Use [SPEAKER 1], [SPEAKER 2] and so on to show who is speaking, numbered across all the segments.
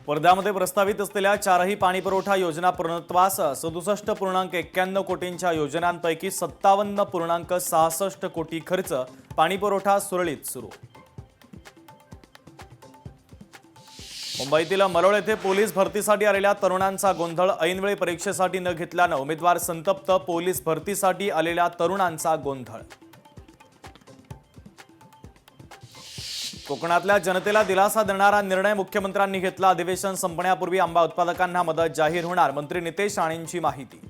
[SPEAKER 1] वर्ध्यामध्ये प्रस्तावित असलेल्या चारही पाणीपुरवठा योजना पूर्णत्वास 67.91 कोटींच्या योजनांपैकी 57.66 कोटी खर्च पाणीपुरवठा सुरळीत सुरू। मुंबईतील मरोळ येथे पोलीस भरतीसाठी आलेल्या तरुणांचा गोंधळ। ऐनवेळी परीक्षेसाठी न घेतल्याने उमेदवार संतप्त। पोलीस भरतीसाठी आलेल्या तरुणांचा गोंधळ। कोकणातल्या जनतेला दिलासा देणारा निर्णय मुख्यमंत्र्यांनी घेतला। अधिवेशन संपण्यापूर्वी आंबा उत्पादकांना मदत जाहीर होणार। मंत्री नितेश राणेंची माहिती।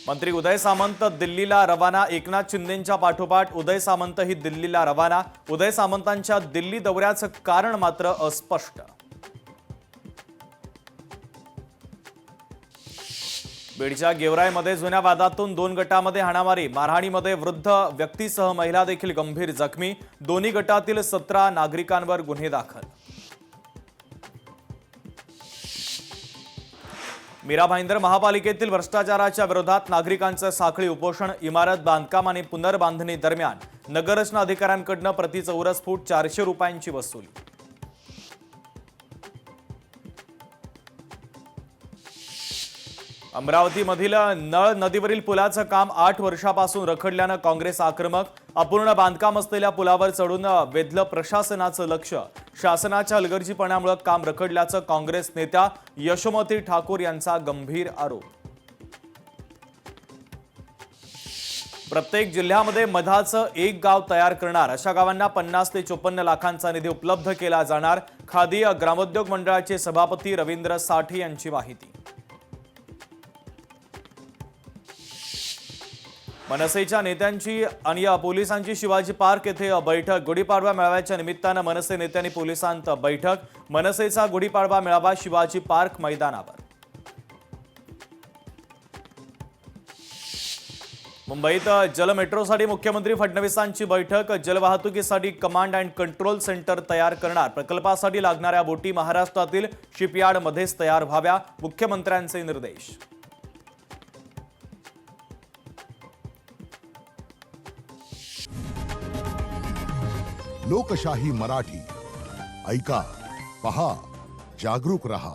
[SPEAKER 1] मंत्री उदय सामंत दिल्लीला रवाना। एकनाथ शिंदेंच्या पाठोपाठ उदय सामंतही दिल्लीला रवाना। उदय सामंतांच्या दिल्ली दौऱ्याचं कारण मात्र अस्पष्ट। बीडच्या गेवराईमध्ये जुन्या वादातून 2 गटांमध्ये हाणामारी। मारहाणीमध्ये वृद्ध व्यक्तीसह महिला देखील गंभीर जखमी। दोन्ही गटातील 17 नागरिकांवर गुन्हे दाखल। मीरा भाईंदर महापालिकेतील भ्रष्टाचाराच्या विरोधात नागरिकांचं साखळी उपोषण। इमारत बांधकाम आणि पुनर्बांधणी दरम्यान नगररचना अधिकाऱ्यांकडून प्रति चौरस फूट 400 रुपयांची वसुली। अमरावतीमधील नळ नदीवरील पुलाचं काम 8 वर्षापासून रखडल्यानं काँग्रेस आक्रमक। अपूर्ण बांधकाम असलेल्या पुलावर चढून वेधलं प्रशासनाचं लक्ष। शासनाच्या हलगर्जीपणामुळे काम रखडल्याचं काँग्रेस नेत्या यशोमती ठाकूर यांचा गंभीर आरोप। प्रत्येक जिल्ह्यामध्ये मधाचं एक गाव तयार करणार। अशा गावांना 50 ते 54 लाखांचा निधी उपलब्ध केला जाणार। खादी ग्रामोद्योग मंडळाचे सभापती रवींद्र साठे यांची माहिती। मनसेच्या नेत्यांची आणि पोलिसांची शिवाजी पार्क येथे बैठक। गुढीपाडवा मेळाव्याच्या निमित्तानं मनसे नेत्यांनी पोलिसांत बैठक। मनसेचा गुढीपाडवा मेळावा शिवाजी पार्क मैदानावर। मुंबईत जल मेट्रोसाठी मुख्यमंत्री फडणवीसांची बैठक। जलवाहतुकीसाठी कमांड अँड कंट्रोल सेंटर तयार करणार। प्रकल्पासाठी लागणाऱ्या बोटी महाराष्ट्रातील शिपयार्डमध्येच तयार व्हाव्या। मुख्यमंत्र्यांचे निर्देश।
[SPEAKER 2] लोकशाही मराठी ऐका, पहा, जागरूक रहा।